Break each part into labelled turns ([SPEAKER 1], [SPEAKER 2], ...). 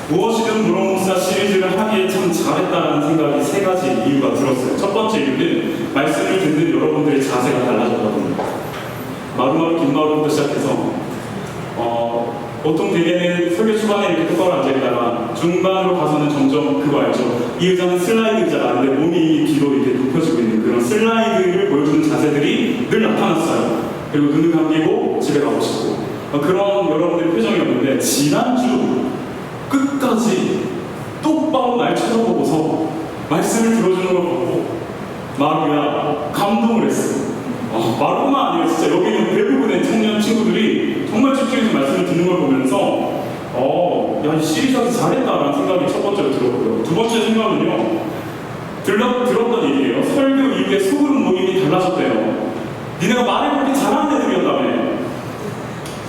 [SPEAKER 1] 무엇이든 무론 목사 시리즈를 하기에 참 잘했다는 생각이 세 가지 이유가 들었어요. 첫 번째 이유는 말씀을 듣는 여러분들의 자세가 달라졌거든요. 마루마루 긴마루부터 시작해서 보통 대개는 설교 초반에 이렇게 똑바로 앉아있다가 중반으로 가서는 점점 그거 알죠? 이 의자는 슬라이드 의자라는데 몸이 뒤로 이렇게 눕혀지고 있는 그런 슬라이드를 보여주는 자세들이 늘 나타났어요. 그리고 눈을 감기고 집에 가고 싶고 그런 여러분들의 표정이었는데 지난주 끝까지 똑바로 날 쳐다보고서 말씀을 들어주는 걸 보고 마루야 감동을 했어요. 마루뿐만 아니라 진짜 여기 있는 대부분의 청년 친구들이 정말 집중해서 말씀을 듣는 걸 보면서 야, 이 시리즈하기 잘했다라는 생각이 첫 번째로 들었고요. 두 번째 생각은요, 들었던 얘기예요. 설교 이후에 소그룹 모임이 달라졌대요. 니네가 말을 그렇게 잘하는 애들이었다며.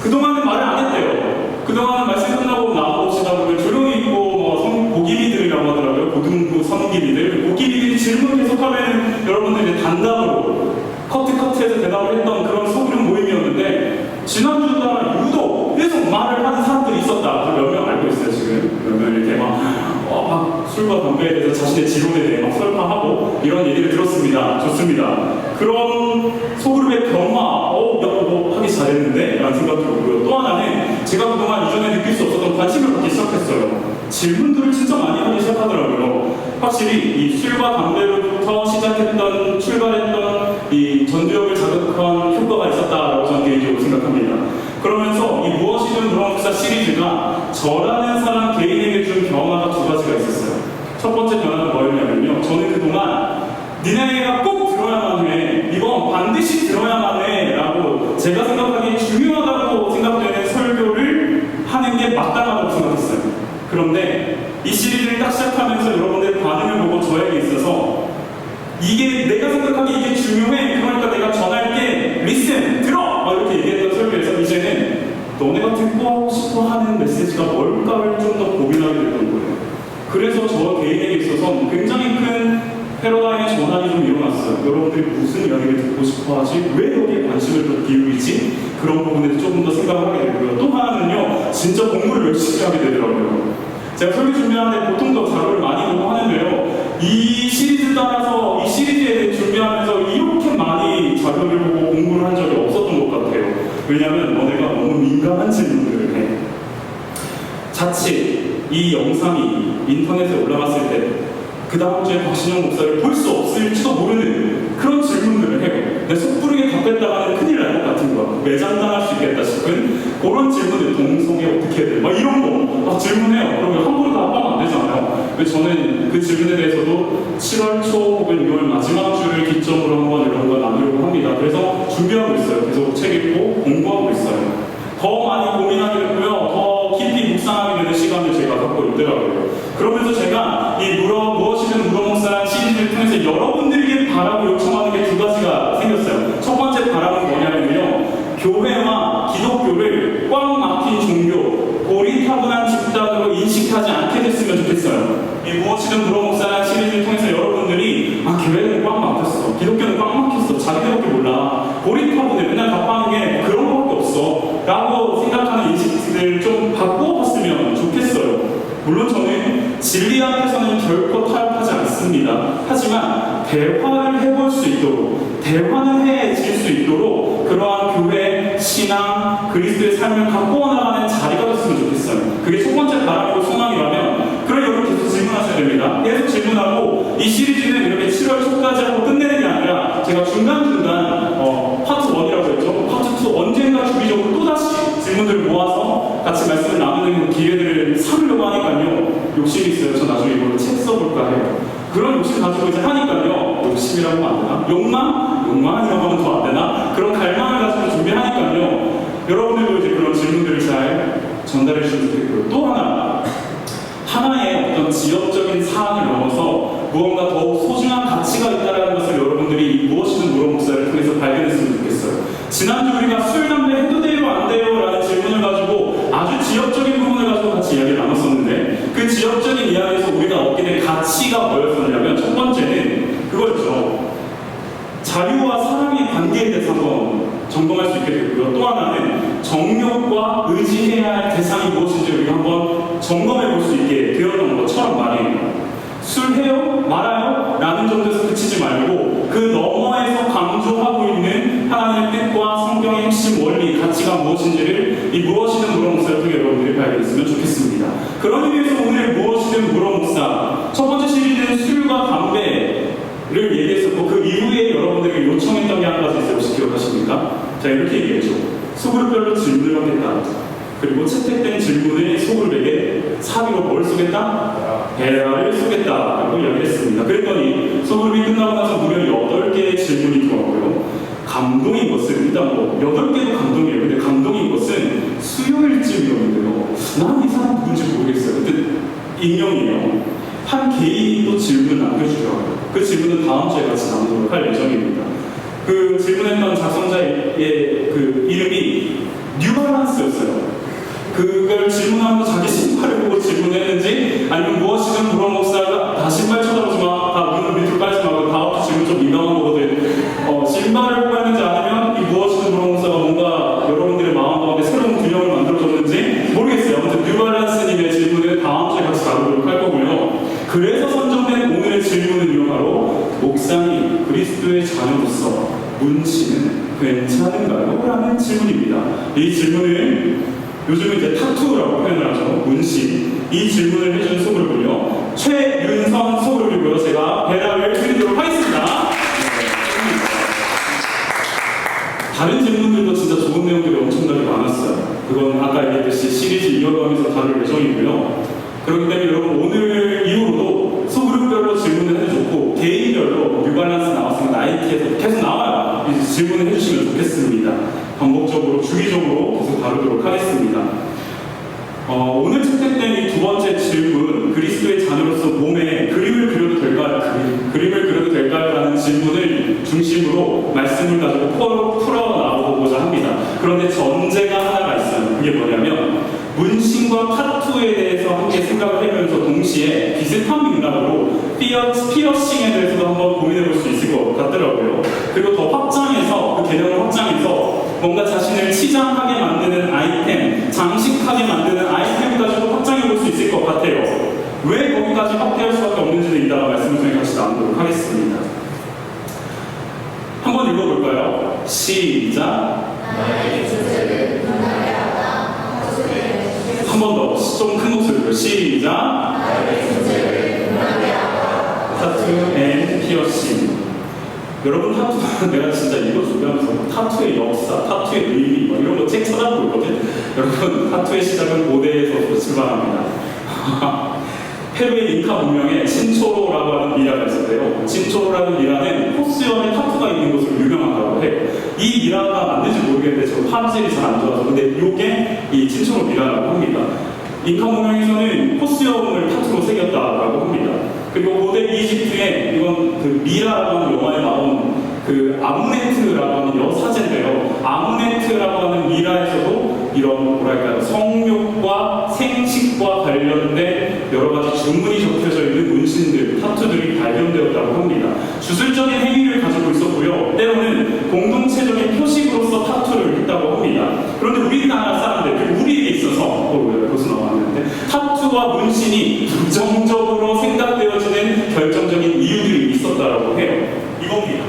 [SPEAKER 1] 그동안은 말을 안 했대요. 그동안은 말씀 끝나고 나오시다 보면 조용히 있고 고기비들이라고 하더라고요. 고등부 선기비들. 고기비들이 질문 계속하면 여러분들이 단답으로 커트해서 대답을 했던 그런 소그룹 모임이었는데 지난주나 유독 계속 말을 하는 사람들이 있었다. 몇 명 알고 있어요 지금. 몇 명 이렇게 막 술과 담배에 대해서 자신의 지론에 대해 막 설파하고 이런 얘기를 들었습니다. 좋습니다. 그런 소그룹의 변화, 하기 잘했는데 라는 생각이 들었고요. 또 하나는 제가 그동안 이전에 느낄 수 없었던 관심을 갖기 시작했어요. 질문들을 진짜 많이 하기 시작하더라고요. 확실히 이 술과 담배로부터 출발했던 이 전두엽을 자극한 효과가 있었다라고 저는 개인적으로 생각합니다. 그러면서 이 무엇이든 무론 목사 시리즈가 저라는 사람 개인에게 준 변화가 두 가지가 있었어요. 첫 번째 변화는 뭐였냐면요, 저는 그동안 니네가 꼭 들어야만 해, 이건 반드시 들어야만 해 라고 제가 생각하기에 중요하다고 생각되는 설교를 하는 게 마땅하다고 생각했어요. 그런데 이 시리즈를 딱 시작하면서 여러분들의 반응을 보고 저에게 있어서 이게 내가 생각하기에 이게 중요해, 그러니까 내가 전할게, 리슨, 들어! 이렇게 얘기했던 설교에서 이제는 너네가 듣고 하고 싶어 하는 메시지가 뭘까를 좀 더 고민하게 됐던 거예요. 그래서 저 개인에게 있어서 굉장히 큰 패러다임의 전환이 좀 일어났어요. 여러분들이 무슨 이야기를 듣고 싶어 하지? 왜 여기에 관심을 더 기울이지? 그런 부분에 조금 더 생각을 하게 되고요. 또 하나는요, 진짜 공부를 열심히 하게 되더라고요. 제가 설교 준비하는데 보통 더 자료를 많이 보고 하는데요, 이 시리즈에 대해 준비하면서 이렇게 많이 자료를 보고 공부를 한 적이 없었던 것 같아요. 왜냐하면 너네가 너무 민감한 질문들을 해. 자칫 이 영상이 인터넷에 올라갔을 때 그 다음 주에 박신영 목사를 볼 수 없을지도 모르는 그런 질문들을 해요. 내 속부르게 답했다가는 큰일 날 것 같은 거야. 매장당할 수 있겠다 싶은 그런 질문들, 동성애 어떻게 해야 돼? 이런 거 질문해요. 그러면 함부로 답하면 안 되잖아요. 왜 저는 그 질문에 대해서도 7월 초 혹은 6월 마지막 주를 기점으로 한번 이런 거 나누려고 합니다. 그래서 준비하고 있어요. 계속 책 읽고 공부하고 있어요. 더 많이 고민하게 되고요. 더 깊이 묵상하게 되는 시간을 제가 갖고 있더라고요. 그러면서 제가 이 무엇이든 무론 목사 시리즈를 통해서 여러분들에게 바라고 요청하는 게 두 가지가 생겼어요. 첫 번째 바람은 뭐냐면요, 교회와 기독교를 꽉 막힌 종교, 고리타분한 집단으로 인식하지 않게 됐으면 좋겠어요. 이 무엇이든 무론 목사 시리즈를 통해서 여러분들이 교회는 꽉 막혔어, 기독교는 꽉 막혔어, 자기들밖에 몰라, 고리타분해, 맨날 답하는 게 그런 것밖에 없어 라고 생각하는 인식들을 좀 바꿔봤으면 좋겠어요. 물론 저는 진리 앞에서는 결코 타협하지 않습니다. 하지만 대화를 해볼 수 있도록, 대화는 해질 수 있도록 그러한 교회, 신앙, 그리스도의 삶을 갖고 나가는 자리가 됐으면 좋겠어요. 그게 첫 번째 바람이고 소망이라면 그럼 여러분 계속 질문하셔야 됩니다. 계속 질문하고, 이 시리즈는 이렇게 7월 초까지 하고 끝내는 게 아니라 제가 중간중간 파트 1이라고 했죠. 파트 2 언젠가 주기적으로 또다시 질문들을 모아서 같이 말씀을 나누는 기회들을 삼으려고 하니까요. 욕심이 있어요. 저 나중에 이걸로 책 써볼까 해요. 그런 욕심 가지고 이제 하니까요. 욕심이라고 하면 안 되나? 욕망이라고 하면 더 안 되나? 그런 갈망을 가지고 준비하니까요. 여러분들도 이제 그런 질문들을 잘 전달해 주시면 좋겠고요. 또 하나의 어떤 지역적인 사안을 넘어서 무언가 더욱 소중한 가치가 있다는 것을 여러분들이 무엇이든 무론 목사를 통해서 발견했으면 좋겠어요. 지난주 우리가 술, 담배 해도 돼요, 안 돼요? 라는 질문을 가지고 아주 지역적인 부분을 가지고 같이 이야기를 나눴었는데, 그 지역적인 이야기에서 우리가 얻게 된 가치가 뭐였었냐면, 첫 번째는 그거였죠. 자유와 사랑의 관계에 대해서 한번 점검할 수 수 있게 됐고요. 또 하나는 정욕과 의지해야 할 대상이 무엇인지 우리가 한번 점검해 볼 수 있게 되었던 것처럼 말이에요. 술 해요? 말아요? 라는 정도에서 그치지 말고 그 너머에서 강조하고 있는 하나님의 뜻과 성경의 핵심 원리, 가치가 무엇인지를 이 무엇이든 물어 목사를 통해 여러분들이 발견했으면 좋겠습니다. 그러기 위해서 오늘 무엇이든 물어 목사 첫 번째 시리즈는 술과 담배를 얘기했었고 그 이후에 여러분들에게 요청했던 게 한 가지 있어요. 혹시 기억하십니까? 자, 이렇게 얘기했죠. 소그룹별로 질문을 하겠다. 그리고 채택된 질문에 소그룹에게 사비로 뭘 쏘겠다? 베라를 쏘겠다 라고 이야기했습니다. 그랬더니 소그룹이 끝나고 나서 무려 8개의 질문이 들어왔고요. 감동인 것은 일단 뭐 8개도 감동이에요. 근데 감동인 것은 수요일쯤이었는데요. 난 이 사람 누군지 모르겠어요. 근데 익명이에요. 한 개인이 또 질문을 남겨주더라고요. 그 질문은 다음 주에 같이 나누도록 할 예정입니다. 그 질문했던 작성자의 그 이름이 뉴발란스였어요. 그걸 질문하면서 자기 신발을 보고 질문했는지 아니면 무엇이든 물어 목사가 다 신발 쳐다보지 마, 다 눈을 밑으로 깔지 말고 다음부터 질문 좀 민감한 거거든. 신발을 보고 했는지 아니면 이 무엇이든 물어 목사가 뭔가 여러분들의 마음 가운데 새로운 균형을 만들어줬는지 모르겠어요. 아무튼 뉴발란스님의 질문은 다음 주에 같이 다루도록 할 거고요. 그래서 선정된 오늘의 질문은요, 바로 목사님 그리스도의 자녀로서 문신은 괜찮은가요? 라는 질문입니다. 이 질문을 요즘은 이제 타투라고 표현을 하죠. 문신. 이 질문을 해준 소그룹은요, 최윤선 소그룹이고요. 제가 배달을 드리도록 하겠습니다. 다른 질문들도 진짜 좋은 내용들이 엄청나게 많았어요. 그건 아까 얘기했듯이 시리즈 이어가면서 다룰 예정이고요. 그렇기 때문에 여러분 오늘 이후로도 소그룹별로 질문을 해줬고 개인별로 뉴발란스 나왔으면 나이키에서 계속 나와요. 이 질문을 해주시면 좋겠습니다. 반복적으로 주기적으로 계속 다루도록 하겠습니다. 오늘 채택된 이 두 번째 질문, 그리스도의 자녀로서 몸에 그림을 그려도 될까요? 그림을 그려도 될까요? 라는 질문을 중심으로 말씀을 가지고 풀어나오고자 합니다. 그런데 전제가 하나가 있어요. 그게 뭐냐면 문신과 타투에 대해서 함께 생각을 하면서 동시에 비슷한 맥락으로 피어싱에 대해서도 한번 고민해 볼 수 있을 것 같더라고요. 그리고 더 확장해서 그 개념을 확장해서 뭔가 자신을 치장하게 만드는 아이템, 장식하게 만드는 아이템까지도 확장해 볼 수 있을 것 같아요. 왜 거기까지 확대할 수밖에 없는지는 이따가 말씀을 통해 같이 나누도록 하겠습니다. 한번 읽어볼까요? 시작. 한 번 더, 좀 큰 목소리로 시작. 타투 앤 피어싱. 여러분 타투 내가 진짜 이거 준비하면서 타투의 역사, 타투의 의미 뭐 이런 거 책 찾아보고 있거든. 여러분 타투의 시작은 고대에서 출발합니다. 페루의 잉카 문명에 친초로라고 하는 미라가 있었대요. 친초로라는 미라는 포스연에 타투가 있는 것으로 유명하다고 해요. 이 미라가 맞는지 모르겠는데 저 화질이 잘 안 좋아서 근데 이게 이 친초로 미라라고 합니다. 잉카 문명에서는 포스연을 타투로 새겼다라고 합니다. 그리고 고대 이집트에 이건 그 미라라고 하는 영화에 나온 그 아무네트라고 하는 여사제인데요. 아무네트라고 하는 미라에서도 이런 뭐랄까요 성욕과 생식과 관련된 여러 가지 주문이 적혀져 있는 문신들, 타투들이 발견되었다고 합니다. 주술적인 행위를 가지고 있었고요. 때로는 공동체적인 표식으로서 타투를 했다고 합니다. 그런데 우리나라 사람들, 우리에게 있어서 벌써 나왔는데 타투와 문신이 부정적으로 생각되어지는 결정적인 이유들이 있었다고 해요. 이겁니다.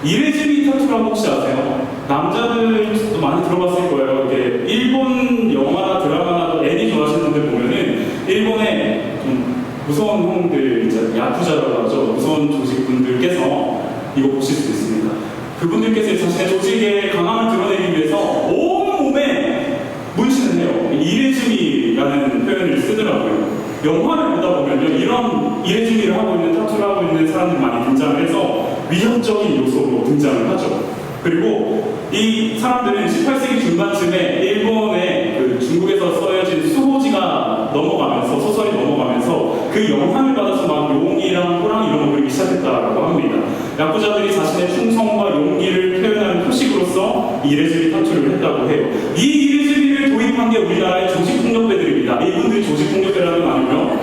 [SPEAKER 1] 이레즈미 타투라고 혹시 아세요? 남자들도 많이 들어봤을 거예요. 이게 일본 영화나 드라마나 애니 좋아하시는 분들 보면은 일본의 좀 무서운 형들, 이제 야쿠자라고 하죠. 무서운 조직분들께서 이거 보실 수 있습니다. 그분들께서 자신의 조직의 강함을 드러내기 위해서 온몸에 문신을 해요. 이레즈미라는 표현을 쓰더라고요. 영화를 보다 보면요, 이런 이레즈미를 하고 있는 타투를 하고 있는 사람들이 많이 등장을 해서 위협적인 요소로 등장을 하죠. 그리고 이 사람들은 18세기 중반쯤에 일본의 그 중국에서 써여진 수호지가 넘어가면서 소설이 넘어가면서 그 영향을 받아서 막 용이랑 호랑 이런 걸 그리기 시작했다라고 합니다. 야쿠자들이 자신의 충성과 용기를 표현하는 표식으로서 이레즈미 타투를 했다고 해요. 이 이레즈미를 도입한 게 우리나라의 조직폭력배들입니다. 이분들이 조직폭력배라는 건 아니고요.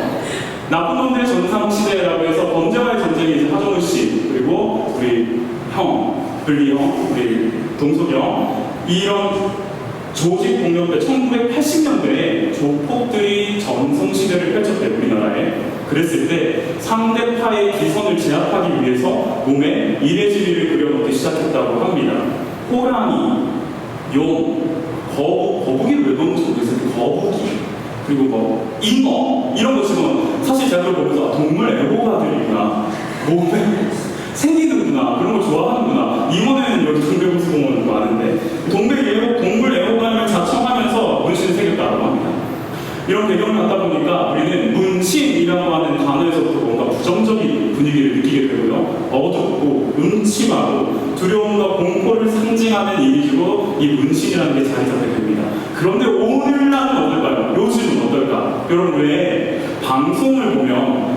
[SPEAKER 1] 나쁜 놈들의 전상시대라고 해서 범죄와의 전쟁이 이제 하정우 씨, 그리고 우리 형, 블리 형, 우리 동석이 형, 이런 조직 공연배 1980년대에 조폭들이 전성시대를 펼쳤대 우리나라에. 그랬을 때 상대파의 기선을 제압하기 위해서 몸에 이레지리를 그려놓기 시작했다고 합니다. 호랑이, 용, 거북이를 왜 넣는지 모르겠어요. 거북이, 그리고 뭐 잉어 이런 거 지금 사실 제가 그걸 보면서 동물 애호가들이구나, 몸에 생기는구나, 그런 걸 좋아하는구나. 잉어는 여기 동백호수공원 많은데 동물 애호가를 자청하면서 문신을 새겼다고 합니다. 이런 배경을 갖다 보니까 우리는 문신이라고 하는 단어에서부터 뭔가 부정적인 분위기를 느끼게 되고요. 어둡고 음침하고 두려움과 공포를 상징하는 이미지로 이 문신이라는 게 자리 잡게 됩니다. 그런데 오늘날은 어떨까요? 요즘은 어떨까? 여러분 왜 방송을 보면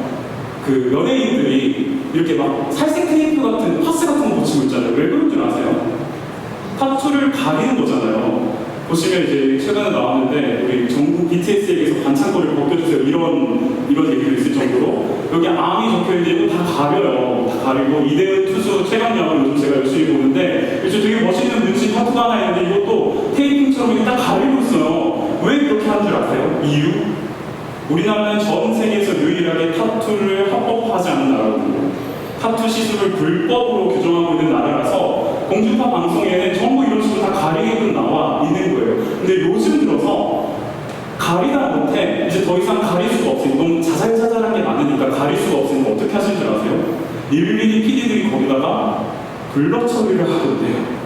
[SPEAKER 1] 그 연예인들이 이렇게 막 살색 테이프 같은 파스 같은 거 붙이고 있잖아요. 왜 그런 줄 아세요? 타투를 가리는 거잖아요. 보시면 이제 최근에 나왔는데 우리 전국 BTS에게서 반창고를 벗겨주세요 이런 얘기도 있을 정도로 여기 암이 적혀있는 거 다 가려요. 다 가리고 이대훈 투수 최강야구를 요즘 제가 열심히 보는데 요즘 되게 멋있는 문신 타투가 하나 있는데 이것도 테이핑처럼 이렇게 딱 가리고 있어요. 왜 그렇게 하는 줄 아세요? 이유? 우리나라는 전 세계에서 유일하게 타투를 합법화하지 않은 나라거든요. 타투 시술을 불법으로 규정하고 있는 나라라서 공중파 방송에는 전부 이런 식으로 다 가리게끔 나와 있는 거예요. 근데 요즘 들어서 가리다 못해 이제 더 이상 가릴 수가 없으니 너무 자잘자잘한 게 많으니까 가릴 수가 없으니까 어떻게 하시는 줄 아세요? 일일이 PD들이 거기다가 블러 처리를 하던데요.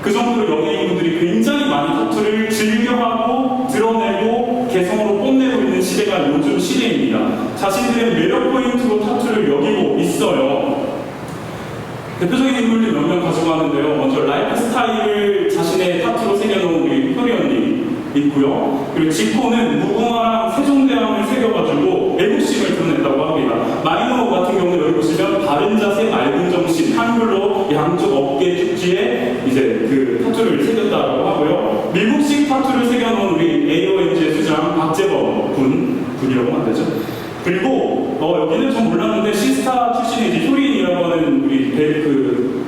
[SPEAKER 1] 그 정도로 연예인분들이 굉장히 많이 타투를 즐겨하고 드러내고 개성으로 뽐내고 있는 시대가 요즘 시대입니다. 자신들의 매력 포인트로 타투를 여기고 있어요. 대표적인 인물들 몇 명 가지고 하는데요. 먼저 라이프 스타일을 자신의 타투로 새겨놓은 우리 효리 언니 있고요. 그리고 지코는 무궁화랑 세종대왕을 새겨가지고 애국심을 드러냈다고 합니다. 마이너 같은 경우는 여기 보시면 바른 자세, 맑은 정신, 한글로 양쪽 어깨 축지에 이제 그 타투를 새겼다고 하고요. 미국식 타투를 새겨놓은 우리 AOMG의 수장 박재범 군이라고 하면 되죠. 그리고 여기는 전 몰랐는데 시스타 출신의 이제 효린이라고 하는 우리 그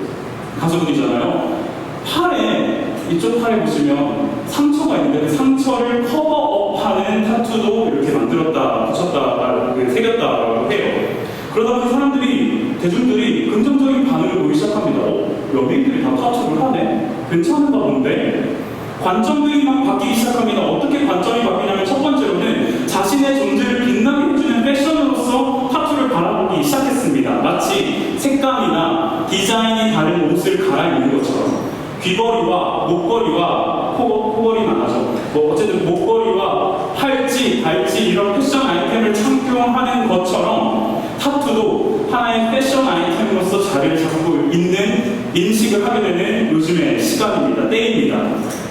[SPEAKER 1] 가수분이잖아요. 팔에 이쪽 팔에 보시면 상처가 있는데 그 상처를 커버업하는 타투도 이렇게 만들었다, 붙였다, 새겼다라고 해요. 그러다 보니 사람들이, 대중들이 긍정적인 반응을 보이기 시작합니다. 연예인들이 다 타투를 하네? 괜찮은가 본데? 관점들이 막 바뀌기 시작합니다. 어떻게 관점이 바뀌냐면 첫 번째로는 자신의 존재를 빛나게 해주는 패션으로서 타투를 바라보기 시작했습니다. 마치 색감이나 디자인이 다른 옷을 갈아입는 것처럼 귀걸이와 목걸이와 코걸이는 안 하죠. 어쨌든 목걸이와 팔찌, 발찌 이런 패션 아이템을 착용하는 것처럼 타투도 하나의 패션 아이템으로서 자리를 잡고 있는 인식을 하게 되는 요즘의 시간입니다. 때입니다.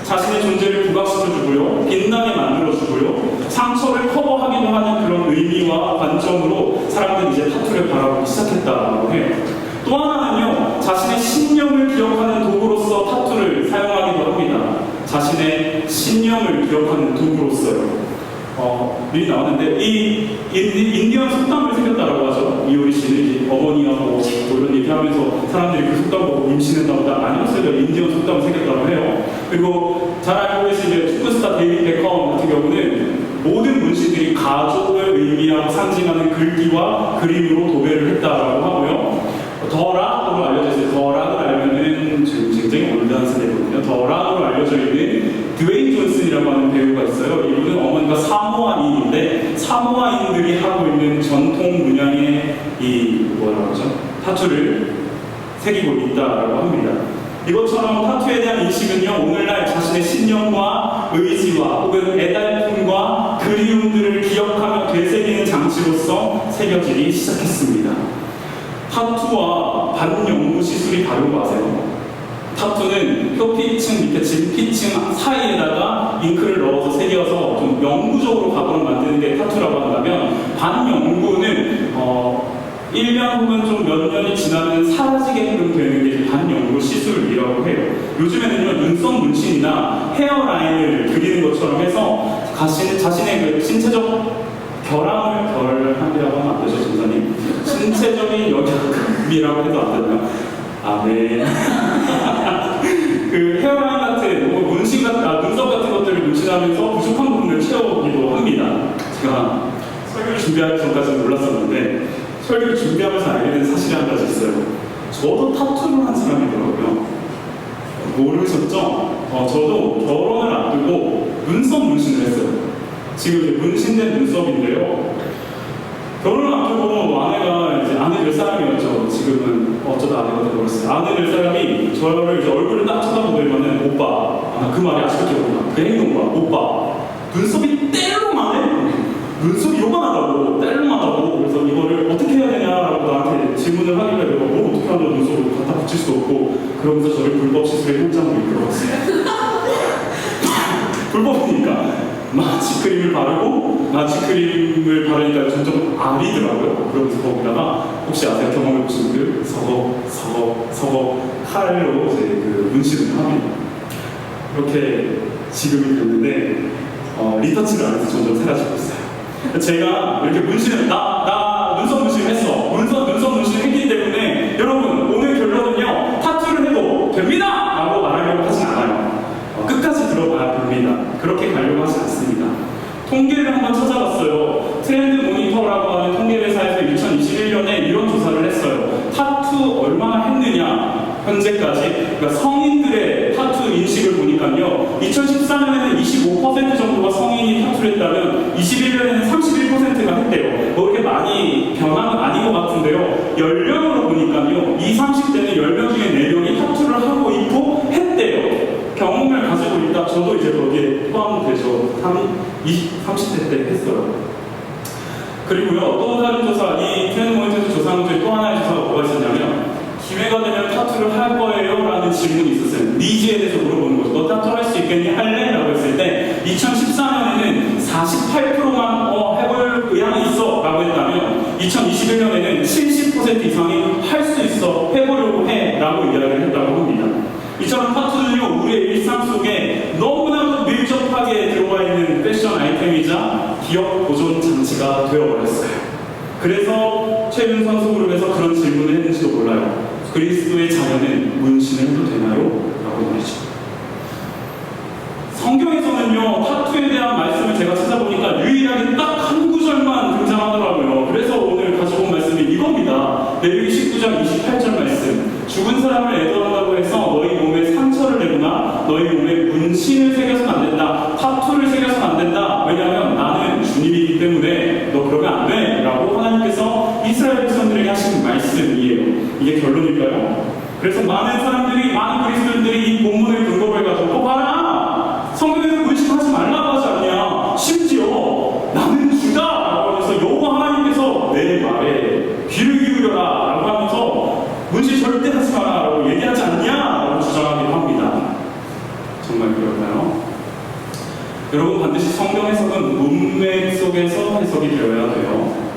[SPEAKER 1] 자신의 존재를 부각시켜주고요, 빛나게 만들어주고요, 상처를 커버하기도 하는 그런 의미와 관점으로 사람들이 이제 타투를 바라보기 시작했다고 해요. 또 하나는요, 자신의 신념을 기억하는 도구로서 타투를 사용하기도 합니다. 자신의 신념을 기억하는 도구로서요. 미리 나왔는데 이 인디언 속담을 새겼다라고 하죠. 이효리 씨는 이제 어머니하고 뭐 이런 얘기하면서 사람들이 그 속담 보고 임신했나 보다. 아니었어요. 인디언 속담을 새겼다고 해요. 그리고 잘 알고 계신 이제 축구스타 데이비드 베컴 같은 경우는 모든 문신들이 가족을 의미하고 상징하는 글귀와 그림으로 도배를 했다라고 하고요. 더락으로 알려져 있어요. 더락을 알면은 지금 굉장히 올드한 세대거든요. 더락으로 알려져 있는 드웨인 존슨이라고 하는 배우가 있어요. 이분은 어머니가 사모아인인데 사모아인들이 하고 있는 전통 문양의 이 뭐라고 하죠? 타투를 새기고 있다라고 합니다. 이것처럼 타투에 대한 인식은요, 오늘날 자신의 신념과 의지와 혹은 애달픔과 그리움들을 기억하며 되새기는 장치로서 새겨지기 시작했습니다. 타투와 반영구 시술이 다른 거 아세요? 타투는 혀피층 밑에 진피층 사이에다가 잉크를 넣어서 새겨서 좀 영구적으로 각을 만드는 게 타투라고 한다면, 반영구는 1년 혹은 좀 몇 년이 지나면 사라지게끔 되는 게 반영구 시술이라고 해요. 요즘에는요, 눈썹 문신이나 헤어라인을 그리는 것처럼 해서 자신의 그 신체적 결함이라고 하면 안 되죠, 전사님? 신체적인 영향이라고 해도 안 되나요? 아멘. 그 헤어라인 같은 뭐 문신 같은 눈썹 같은 것들을 문신하면서 부족한 부분을 채워보기도 합니다. 제가 설교를 준비하기 전까지는 몰랐었는데 설교를 준비하면서 알게 된 사실이 한 가지 있어요. 저도 타투를 한 사람이더라고요. 모르셨죠? 저도 결혼을 앞두고 눈썹 문신을 했어요. 지금 이제 문신된 눈썹인데요. 결혼을 앞두고 아내가 이제 아내 될 사람이었죠. 지금은 어쩌다 아내가 되어버렸어요. 아내 될 사람이 저를 이제 얼굴을 딱 쳐다보더니만은 오빠, 그 말이 아직도 기억나. 그 행동과 오빠, 눈썹이 떼로만해? 눈썹이 요만하다고, 떼로만하다고. 그래서 이거를 어떻게 해야 되냐라고 나한테 질문을 하길래 내가 뭘 어떻게 하냐고 눈썹을 갖다 붙일 수도 없고 그러면서 저를 불법 시술의 현장으로 이끌어갔어요. 불법이니까. 마취크림을 바르고 마취크림을 바르니까 점점 아리더라고요. 그러면서 거기다가 혹시 아세요? 경험해보신 분들 서거 칼로 이제 그 문신을 합니다. 이렇게 지금이 됐는데 리터치를 안 해서 점점 사라지고 있어요. 제가 이렇게 문신을 나 눈썹 문신을 했어. 눈썹 문신을 했기 때문에 여러분 오늘 결론은요 타투를 해도 됩니다! 라고 말하려고 하진 않아요. 끝까지 들어봐야 됩니다. 그렇게 가려고 하지 않습니다. 통계를 한번 찾아봤어요. 트렌드 모니터라고 하는 통계 회사에서 2021년에 이런 조사를 했어요. 타투 얼마나 했느냐 현재까지. 그러니까 성인들의 타투 인식을 보니까요 2014년에는 25% 정도가 성인이 타투를 했다면 21년에는 31%가 했대요. 뭐 이렇게 많이 변한 건 아닌 것 같은데요. 연령으로 보니까요 20, 30대는 10명 중에 4명이 타투를 하고 있고 했대요. 경험을 가지고 있다. 저도 이제 거기에 포함되죠. 30대 때 했어요. 그리고요, 또 다른 조사, 이 트렌드 모니터에서 조사한 것 중에 또 하나의 조사가 뭐가 있었냐면, 기회가 되면 타투를 할 거예요? 라는 질문이 있었어요. 니즈에 대해서 물어보는 거죠. 너 타투 할 수 있겠니? 할래? 라고 했을 때, 2014년에는 48%만 해볼 의향이 있어. 라고 했다면, 2021년에는 70% 이상이 할 수 있어. 해보려고 해. 라고 이야기를 했다고 합니다. 이처럼 타투는요, 우리의 일상 속에 너무나도 밀접하게 들어와 있는 패션 아이템이자 기억 보존 장치가 되어버렸어요. 그래서 최근 선수 그룹에서 그런 질문을 했는지도 몰라요. 그리스도의 자녀는 문신을 해도 되나요? 라고 말이죠. 성경에서는요, 타투에 대한 말씀을 제가 찾아보니까 유일하게 딱 한 구절만 등장하더라고요. 그래서 오늘 가지고 온 말씀이 이겁니다. 레위기 19장 28절 말씀. 죽은 사람을 애도한다고 해서 너희 몸에 상처를 내거나 너희 몸에 문신을 새겨서는 안 된다. 타투를 새겨서는 안 된다. 왜냐하면 나는 주님이기 때문에 너 그러면 안 돼. 라고 하나님께서 이스라엘 백성들에게 하신 말씀이에요. 이게 결론일까요? 그래서 많은 그리스도인들이 이 본문을 근거로 해가지고 봐라! 성경에서 문신하지 말라고 하지 않냐? 심지어 나는 주다! 라고 하면서 여호와 하나님께서 내 말에 귀를 기울여라! 라고 하면서 문신 절대 하지 마라! 라고 얘기하지 않냐? 라고 주장하기도 합니다. 정말 그럴까요? 여러분 반드시 성경 해석은 문맥 속에서 해석이 되어야 돼요.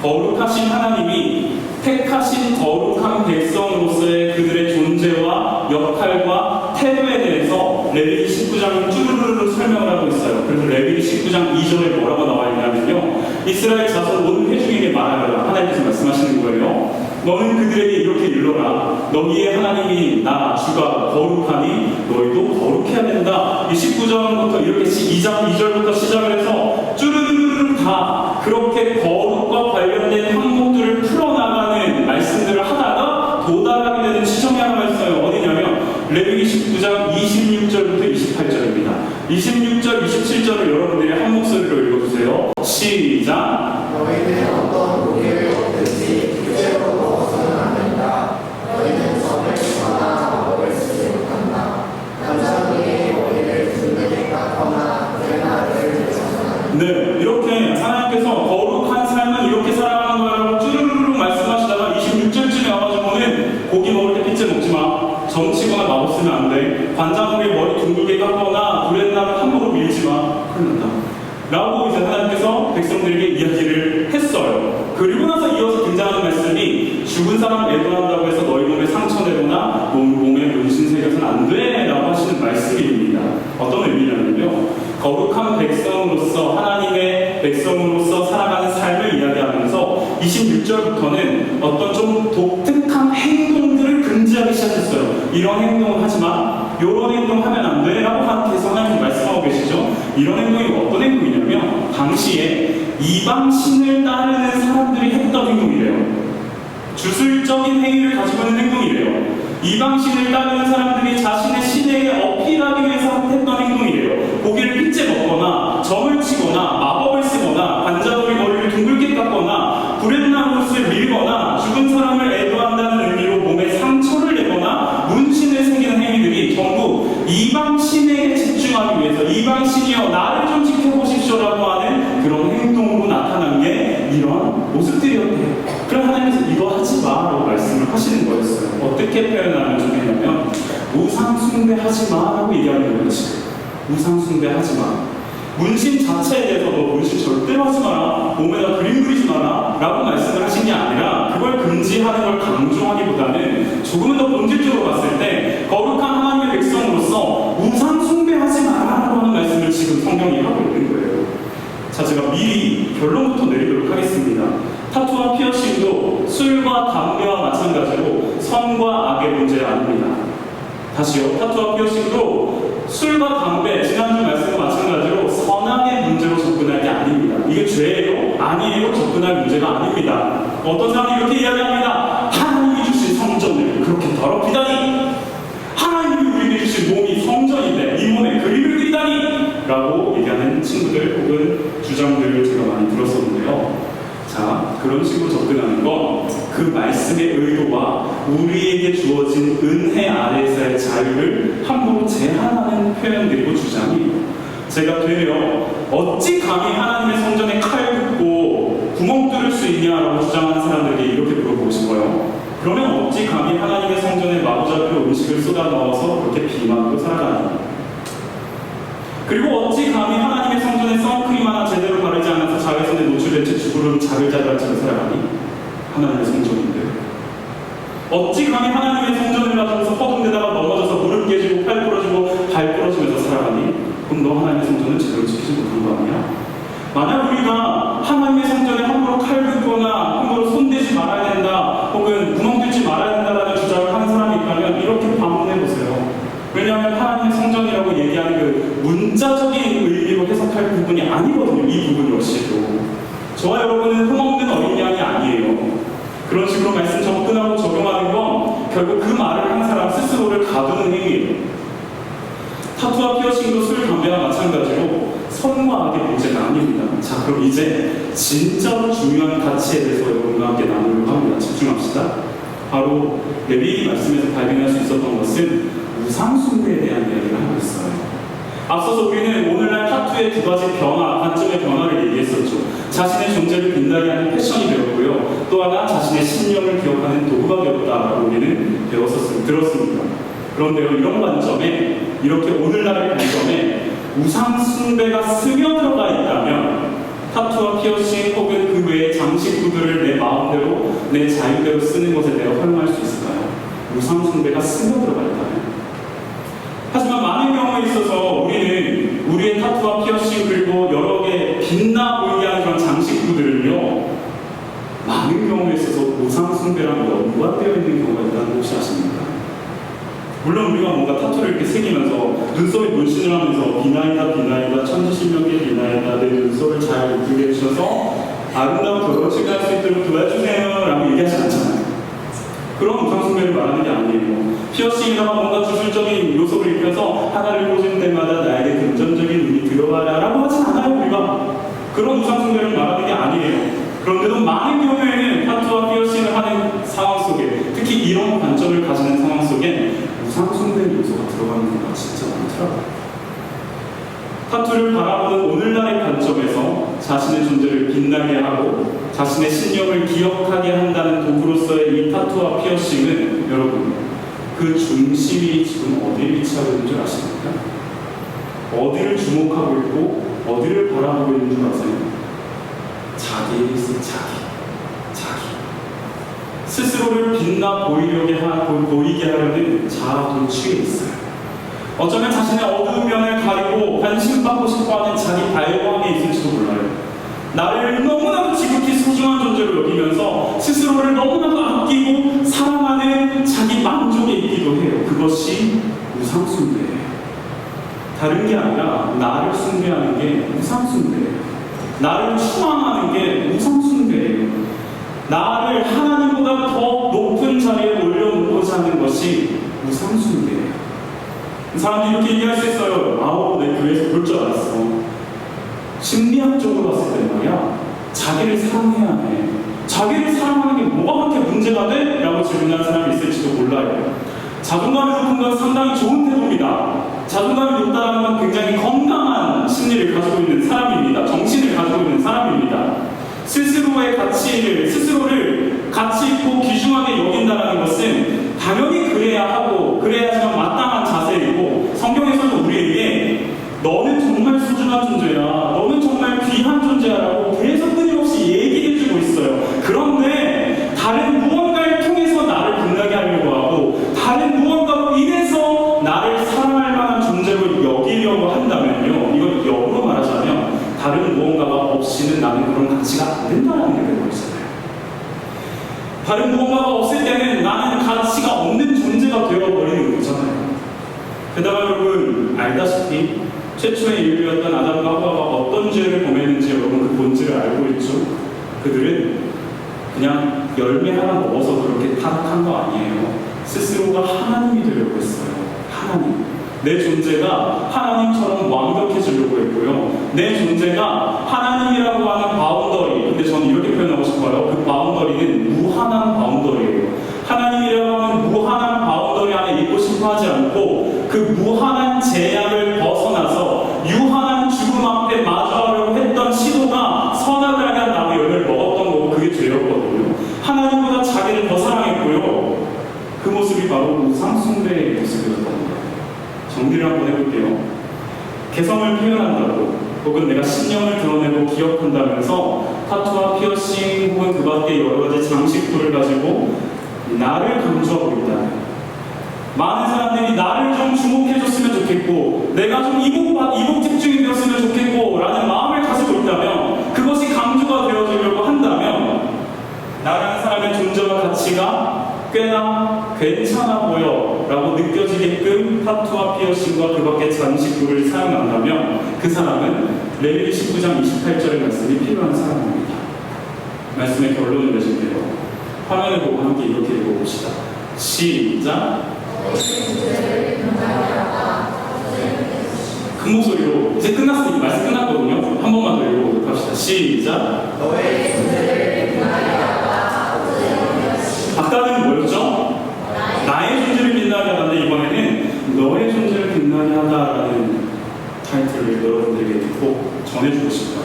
[SPEAKER 1] 거룩하신 하나님이 택하신 거룩한 백성으로서의 그들의 존재와 역할과 태도에 대해서 레위기 19장을 쭈루루루 설명을 하고 있어요. 그래서 레위기 19장 2절에 뭐라고 나와 있냐면요. 이스라엘 자손 온 회중에게 말하라. 하나님께서 말씀하시는 거예요. 너는 그들에게 이렇게 일러라. 너희의 하나님이 나 주가 거룩하니 너희도 거룩해야 된다. 이 19장부터 이렇게 2절부터 시작을 해서 쭈르르르 다 그렇게 거룩과 관련된 항목들을 풀어나가는 말씀들을 하다가 도달하게 되는 지점이 하나 있어요. 어디냐면 레위기 19장 26절부터 28절입니다. 26절, 27절을 여러분들이 한 목소리로 읽어주세요. 시작.
[SPEAKER 2] 너희는 어떤 무게를 얻든지 규제로 먹어서는 안 된다. 너희는 점을 치거나 먹을 쓰지 못한다. 남자들이 머리를 든든히 깎거나 그레나를 내서는 안 된다.
[SPEAKER 1] 네, 이렇게 하나님께서 거룩한 삶은 이렇게 살아가는 거라고 쭈르르르 말씀하시다가 26절쯤에 와가지고는 고기 먹을 때 피째 먹지 마. 점치거나 맛없으면 안 돼. 관자놀이 머리 둥글게 깎거나 구렛나루 함부로 밀지 마. 큰일 난다. 라고 이제 하나님께서 백성들에게 이야기를 했어요. 그리고 나서 이어서 등장하는 말씀이 죽은 사람 애도한다고 해서 너희 몸에 상처 내거나 몸에 문신 새겨서는 안 돼. 라고 하시는 말씀입니다. 어떤 의미냐면요. 거룩한 백성으로서 하나님의 백성으로서 살아가는 삶을 이야기하면서 26절부터는 어떤 좀 독특한 행동들을 금지하고 이런 행동을 하지 마, 이런 행동하면 안 돼 라고 계속 하나님 말씀하고 계시죠. 이런 행동이 어떤 행동이냐면 당시에 이방신을 따르는 사람들이 했던 행동이래요. 주술적인 행위를 가지고 있는 행동이래요. 이방신을 따르는 사람들이 자신의 신에게 어필하기 위해서 했던 행동이래요. 고기를 핏째 먹거나 점을 치거나 마법을 쓰거나 관자놀이 머리를 둥글게 깎거나 불했나 옷을 밀거나 죽은 사람을 애도한다는 의미로 몸에 상처를 내거나 문신을 새기는 행위들이 전부 이방신에게 집중하기 위해서 이방신이여 나를 좀 지켜보십시오라고 하는 그런 행동으로 나타난 게 이런 모습들이었대요. 그럼 하나님께서 이거 하지 마라고 말씀을 하시는 거였어요. 어떻게 표현하면 좋겠냐면 우상 숭배하지 마라고 얘기하는 거였지. 우상 숭배하지 마. 문신 자체에 대해서 너 문신 절대로 하지 마라, 몸에다 그림 그리지 마라 라고 말씀을 하신 게 아니라 그걸 금지하는 걸 강조하기보다는 조금은 더 본질적으로 봤을 때 거룩한 하나님의 백성으로서 우상 숭배하지 마라고 하는 말씀을 지금 성경이 하고 있는 거예요. 자, 제가 미리 결론부터 내리도록 하겠습니다. 타투와 피어싱도 술과 담배와 마찬가지로 선과 악의 문제 아닙니다. 다시요. 타투와 피어싱도 술과 담배, 지난주 말씀과 마찬가지로 선악의 문제로 접근할 게 아닙니다. 이게 죄예요? 아니에요? 접근할 문제가 아닙니다. 어떤 사람이 이렇게 이야기합니다. 하나님이 주신 성전을 그렇게 더럽히다니, 하나님이 우리에게 주신 몸이 성전인데 이 몸에 그림을 그리다니 라고 얘기하는 친구들 혹은 주장들을 제가 많이 들었었는데요. 자, 그런 식으로 접근하는 건 그 말씀의 의도와 우리에게 주어진 은혜 아래에서의 자유를 함부로 제한하는 표현들이고 주장이에요. 제가 되려 어찌 감히 하나님의 성전에 칼 긋고 구멍 뚫을 수 있냐라고 주장하는 사람들에게 이렇게 물어보고 싶어요. 그러면 어찌 감히 하나님의 성전에 마구잡이로 음식을 쏟아 넣어서 그렇게 비만으로 살아가니? 그리고 어찌 감히 하나님의 성전에 선크림 하나 제대로 바르지 않아서 자외선에 노출된 채 주부름 자글자글한 채로 살아가니? 하나님의 성전인데. 어찌 감히 하나님의 성전을 가져서 허둥대다가 넘어져서 무릎 깨지고 팔 부러지고 발 부러지면서 살아가니? 그럼 너 하나님의 성전을 제대로 지키지 못한 거 아니야? 만약 우리가 하나님의 성전에 함부로 칼 긋거나 함부로 손대지 말아야 된다 혹은 구멍 뚫지 말아야 된다라는 주장을 하는 사람이 있다면 이렇게 반문해보세요. 왜냐하면 하나님의 성전이라고 얘기하는 그 문자적인 의미로 해석할 부분이 아니거든요. 이 부분 역시도. 저와 여러분은 흠없는 어린 양이 아니에요. 그런 식으로 말씀 접근하고 적용하는 건 결국 그 말을 한 사람 스스로를 가두는 행위예요. 타투와 피어싱도 술, 담배와 마찬가지로 선과 악의 문제가 아닙니다. 자, 그럼 이제 진짜로 중요한 가치에 대해서 여러분과 함께 나누려고 합니다. 집중합시다. 바로 레위기 말씀에서 발견할 수 있었던 것은 우상 숭배에 대한 이야기를 하고 있어요. 앞서서 우리는 오늘날 타투의 두 가지 변화, 관점의 변화를 얘기했었죠. 자신의 존재를 빛나게 하는 패션이 되었고요. 또 하나 자신의 신념을 기억하는 도구가 되었다라고 우리는 들었습니다. 그런데요, 이런 관점에, 이렇게 오늘날의 관점에 우상 숭배가 스며들어가 있다면 타투와 피어싱 혹은 그 외의 장식구들을 내 마음대로, 내 자유대로 쓰는 것에 대해 허용할 수 있을까요? 우상 숭배가 스며들어가 있다면. 하지만 많은 경우에 있어서 우리는 우리의 타투와 피어싱 그리고 여러 개 빛나 보이게 하는 그런 장식구들을요, 많은 경우에 있어서 우상 숭배랑 연관되어 있는 경우가 있다는 거 혹시 아십니까? 물론 우리가 뭔가 타투를 이렇게 새기면서 눈썹에 문신을 하면서 비나이다 천지신명계 비나이다 내 눈썹을 잘 이쁘게 해주셔서 아름다운 결혼식을 할 수 있도록 도와주세요 라고 얘기하지 않잖아요. 그런 우상 숭배를 말하는 게 아니에요. 피어싱이나 뭔가 주술적인 요소를 입혀서 하나를 꽂을 때마다 나에게 금전적인 운이 들어와라 라고 하진 않아요. 우리가 그런 우상 숭배를 말하는 게 아니에요. 그런데도 많은 경우에는 타투와 피어싱을 하는 상황 속에, 특히 이런 관점을 가지는 상황 속에 우상 숭배 요소가 들어가는 경우가 진짜 많더라고요. 타투를 바라보는 오늘날의 관점에서 자신의 존재를 빛나게 하고 자신의 신념을 기억하게 한다는 도구로서의 이 타투와 피어싱은 여러분, 그 중심이 지금 어디에 위치하고 있는 줄 아십니까? 어디를 주목하고 있고 어디를 바라보고 있는 줄 아세요? 자기에 있어. 자기 스스로를 빛나 보이게 하려는 자아 도취에 있어요. 어쩌면 자신의 어두운 면을 가리고 관심받고 싶어하는 자기 발광에 있을지도 몰라요. 나를 너무나도 지극히 소중히 소중한 존재로 여기면서 스스로를 너무나도 아끼고 사랑하는 자기 만족에 있기도 해요. 그것이 우상숭배예요. 다른 게 아니라 나를 숭배하는 게 우상숭배예요. 나를 추앙하는 게 우상숭배예요. 나를 하나님보다 더 높은 자리에 올려놓고자 하는 것이 우상숭배예요. 사람들이 이렇게 얘기할 수 있어요. 아우, 내 교회에서 볼 줄 알았어. 심리학적으로 봤을 때 말이야, 자기를 사랑해야 해. 자기를 사랑하는 게 뭐가 그렇게 문제가 돼? 라고 질문하는 사람이 있을지도 몰라요. 자존감이 높은 건 상당히 좋은 태도입니다. 자존감이 높다는 건 굉장히 건강한 심리를 가지고 있는 사람입니다. 정신을 가지고 있는 사람입니다. 스스로의 스스로를 가치 있고 귀중하게 여긴다는 것은 당연히 그래야 하고, 그래야지만 마땅한 자세이고, 성경에서도 우리에게 너는 정말 소중한 존재야, 너는 정말 귀한 존재야라고 계속 끊임없이 얘기해주고 있어요. 그런데 다른 무언가를 통해서 나를 빛나게 하려고 하고, 다른 무언가로 인해서 나를 사랑할 만한 존재로 여기려고 한다면요, 이건 역으로 말하자면 다른 무언가가 없이는 나는 그런 가치가 안 된다는 게 되고 있잖아요. 다른 무언가가 없을 때는 나는 가치가 없는 존재가 되어버리는 거잖아요. 게다가 여러분 알다시피 최초의 인류였던 아담과 하와가 어떤 죄를 범했는지 여러분 그 본질을 알고 있죠? 그들은 그냥 열매 하나 먹어서 그렇게 타락한 거 아니에요. 스스로가 하나님이 되려고 했어요. 하나님. 내 존재가 하나님처럼 완벽해지려고 했고요. 내 존재가 하나님이라고 하는 바운더리, 근데 저는 이렇게 표현하고 싶어요. 그 바운더리는 무한한 바운더리예요. 하나님이라고 하는 무한한 바운더리 안에 있고 싶어 하지 않고 그 무한한 제약을 벗어나서 유한한 죽음 앞에 마주하려고 했던 시도가 선악을 향한 나무 열매를 먹었던 거고, 그게 죄였거든요. 하나님보다 자기를 더 사랑했고요. 그 모습이 바로 우상숭배의 모습이었던 거예요. 정리를 한번 해볼게요. 개성을 표현한다고, 혹은 내가 신념을 드러내고 기억한다면서 타투와 피어싱 혹은 그 밖에 여러 가지 장식들을 가지고 나를 강조하고 있다. 많은 사람들이 나를 좀 주목해줬으면 좋겠고, 내가 좀 이복 집중이 되었으면 좋겠고 라는 마음을 가지고 있다면, 그것이 강조가 되어주려고 한다면 나라는 사람의 존재와 가치가 꽤나 괜찮아 보여 라고 느껴지게끔 타투와 피어싱과 그 밖의 장식구를 사용한다면 그 사람은 레위기 19장 28절의 말씀이 필요한 사람입니다. 말씀의 결론을 내줄게요. 화면을 보고 함께 이렇게 읽어봅시다. 시작. 큰 목소리로, 이제 끝났으니까 말씀 끝났거든요. 한 번만 더 읽어보도록 합시다. 시작.
[SPEAKER 2] 너의 존재를 빛나게 하라.
[SPEAKER 1] 아까는 뭐였죠? 나의 존재를 빛나게 하다인데 이번에는 너의 존재를 빛나게 하다라는 타이틀을 여러분들에게 꼭 전해주고 싶어요.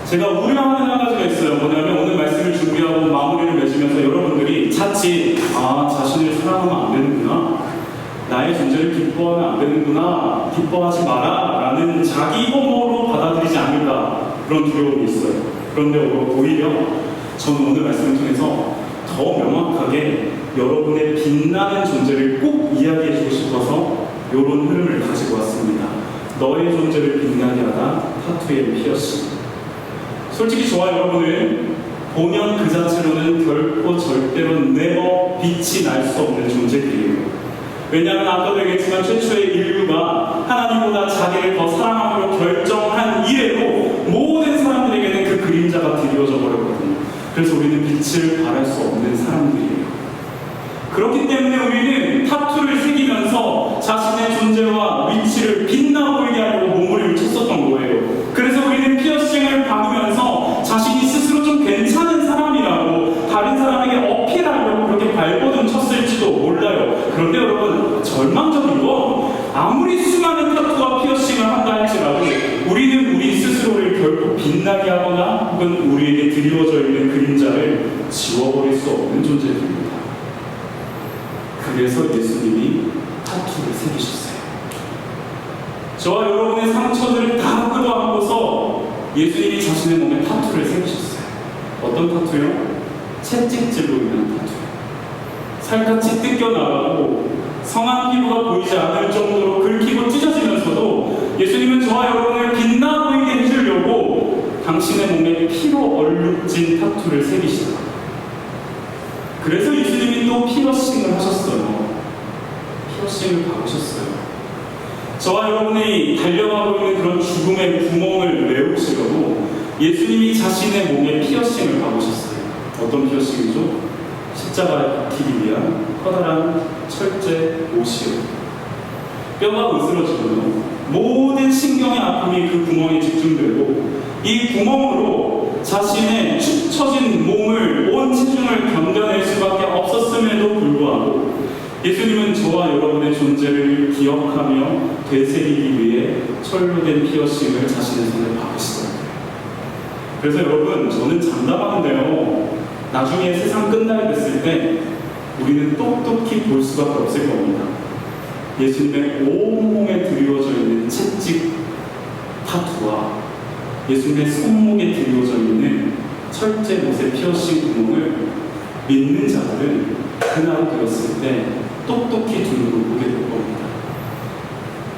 [SPEAKER 1] 제가 우려하는 한 가지가 있어요. 뭐냐면 오늘 말씀을 준비하고 마무리를 맺으면서 여러분들이 자칫 자신을 사랑하면 안 되는구나, 나의 존재를 기뻐하면 안 되는구나, 기뻐하지 마라 라는 자기 혐오로 받아들이지 않을까, 그런 두려움이 있어요. 그런데 오히려 저는 오늘 말씀을 통해서 더 명확하게 여러분의 빛나는 존재를 꼭 이야기해주고 싶어서 이런 흐름을 가지고 왔습니다. 너의 존재를 빛나게 하다, 타투의 피어싱. 솔직히 저와 여러분은 보면 그 자체로는 결코 절대로 never 빛이 날 수 없는 존재들이에요. 왜냐하면 아까도 얘기했지만 최초의 인류가 하나님보다 자기를 더 사랑하기로 결정한 이래로 모든 사람들에게는 그 그림자가 드리워져 버렸거든요. 그래서 우리는 빛을 발할 수 없는 사람들이에요. 그렇기 때문에 우리는 타투를 새기면서 자신의 존재와 위치를 빛나 보이게 하려고 몸부림을 쳤었던 거예요. 그래서 우리는 피어싱을 박으면서 자신이 스스로 좀 괜찮은 사람이라고 다른 사람에게 어필하려고 그렇게 발버둥 쳤을지도 몰라요. 그런데 여러분, 절망적인 건 아무리 수많은 타투와 피어싱을 한다 할지라도 우리는 우리 스스로를 결국 빛나게 하거나 혹은 우리에게 드리워져 있는 그림자를 지워버릴 수 없는 존재입니다. 그래서 예수님이 타투를 새기셨어요. 저와 여러분의 상처들을 다 끌어안고서 예수님이 자신의 몸에 타투를 새기셨어요. 어떤 타투요? 채찍질로 인한 타투요. 살갗이 뜯겨나가고 성한 피부가 보이지 않을 정도로 긁히고 찢어지면서도 예수님은 저와 여러분을 빛나 보이게 해주려고 당신의 몸에 피로 멋진 타투를 새기시다. 그래서 예수님이 또 피어싱을 하셨어요. 피어싱을 박으셨어요. 저와 여러분이 달려가고 있는 그런 죽음의 구멍을 메우시려고 예수님이 자신의 몸에 피어싱을 박으셨어요. 어떤 피어싱이죠? 십자가에 박히기 위한 커다란 철제 옷이요. 뼈가 으스러지고요. 모든 신경의 아픔이 그 구멍에 집중되고 이 구멍으로 자신의 축 처진 몸을 온 체중을 견뎌낼 수밖에 없었음에도 불구하고 예수님은 저와 여러분의 존재를 기억하며 되새기기 위해 철로 된 피어싱을 자신의 손에 박으시더라고요. 그래서 여러분, 저는 장담하는데요, 나중에 세상 끝나게 됐을 때 우리는 똑똑히 볼 수밖에 없을 겁니다. 예수님의 온몸에 드리워져 있는 채찍 타투와 예수님의 손목에 드리워져 있는 철제 못의 피어싱 구멍을 믿는 자들은 그날이 되었을 때 똑똑히 두 눈으로 보게 될 겁니다.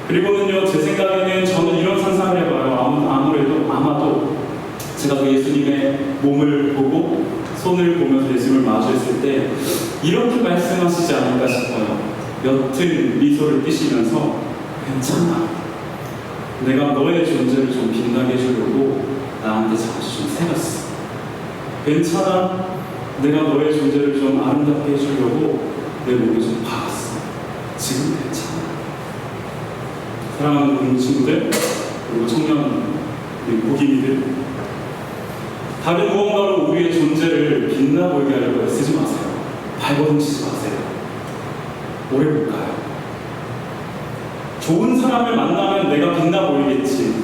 [SPEAKER 1] 그리고는요, 제 생각에는 저는 이런 상상을 해봐요. 아마도 제가 그 예수님의 몸을 보고 손을 보면서 예수님을 마주했을 때 이렇게 말씀하시지 않을까 싶어요. 옅은 미소를 띠시면서 괜찮아. 내가 너의 존재를 좀 빛나게 해주려고 나한테 잠시 좀 새겼어. 괜찮아. 내가 너의 존재를 좀 아름답게 해주려고 내 몸에 좀 박았어. 지금 괜찮아. 사랑하는 우리 친구들, 그리고 청년 고객님들, 다른 무언가로 우리의 존재를 빛나 보이게 하려고 애쓰지 마세요. 발버둥치지 마세요. 오래 볼까요? 좋은 사람을 만나면 내가 빛나 보이겠지.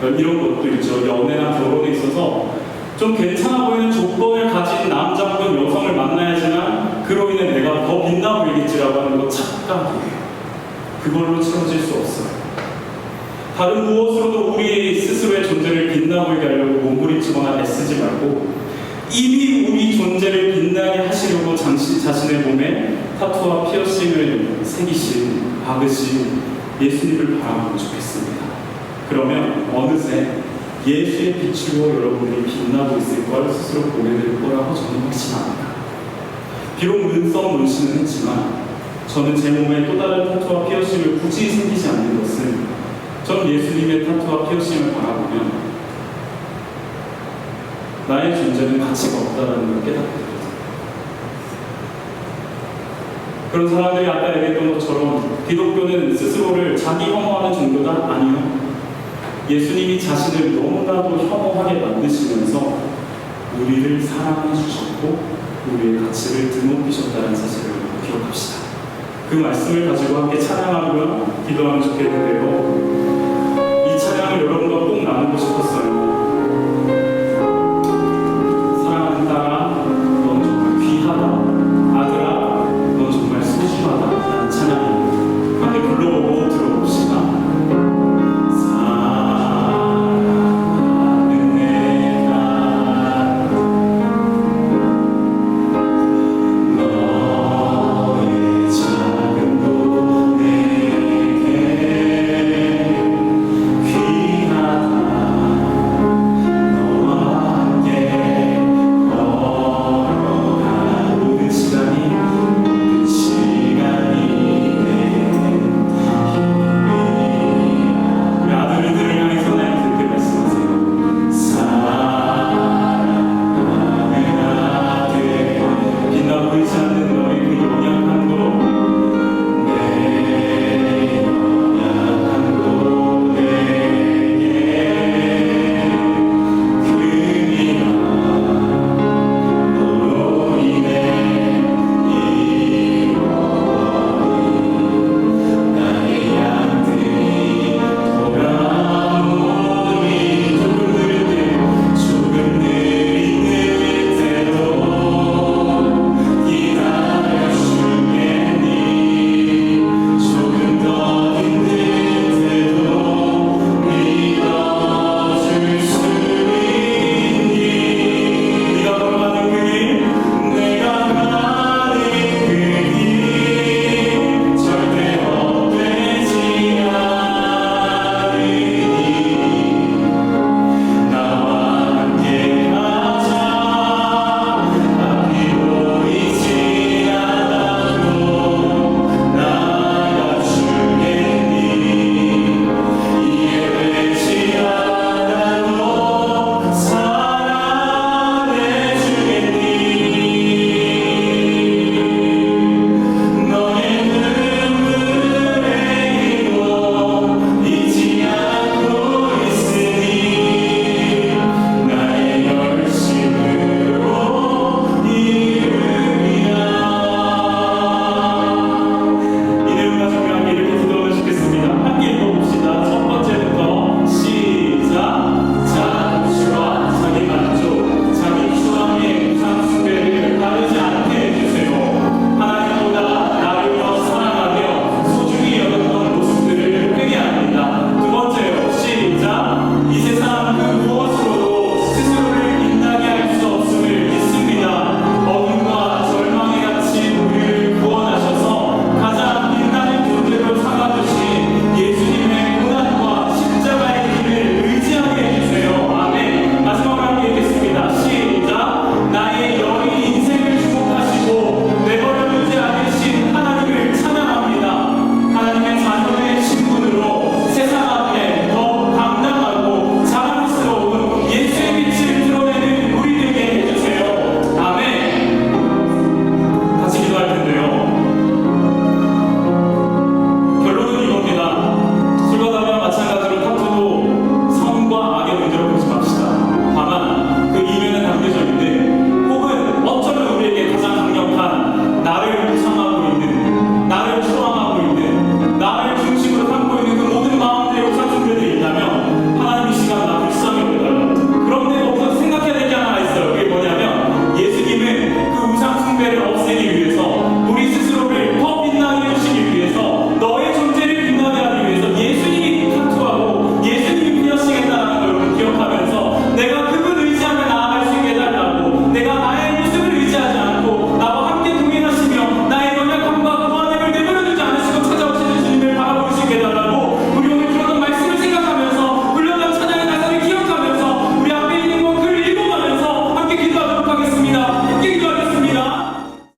[SPEAKER 1] 이런 것도 있죠. 연애나 결혼에 있어서 좀 괜찮아 보이는 조건을 가진 남자 혹은 여성을 만나야지만 그로 인해 내가 더 빛나 보이겠지라고 하는 거 착각이에요. 그걸로 채워질 수 없어요. 다른 무엇으로도 우리 스스로의 존재를 빛나 보이게 하려고 몸부림치거나 애쓰지 말고 이미 우리 존재를 빛나게 하시려고 자신의 몸에 타투와 피어싱을 새기신, 박으신 예수님을 바라보면 좋겠습니다. 그러면 어느새 예수의 빛으로 여러분들이 빛나고 있을 걸 스스로 보게 될 거라고 저는 확신합니다. 비록 눈썹 문신은 했지만 저는 제 몸에 또 다른 타투와 피어싱을 굳이 새기지 않는 것은 전 예수님의 타투와 피어싱을 바라보면 나의 존재는 가치가 없다는 걸 깨닫게 됩니다. 그런 사람들이 아까 얘기했던 것처럼 기독교는 스스로를 자기 혐오하는 종교가 아니요. 예수님이 자신을 너무나도 혐오하게 만드시면서 우리를 사랑해 주셨고 우리의 가치를 드높이셨다는 사실을 기억합시다. 그 말씀을 가지고 함께 찬양하고요, 기도하면 좋겠는데요. 이 찬양을 여러분과 꼭 나누고 싶었어요.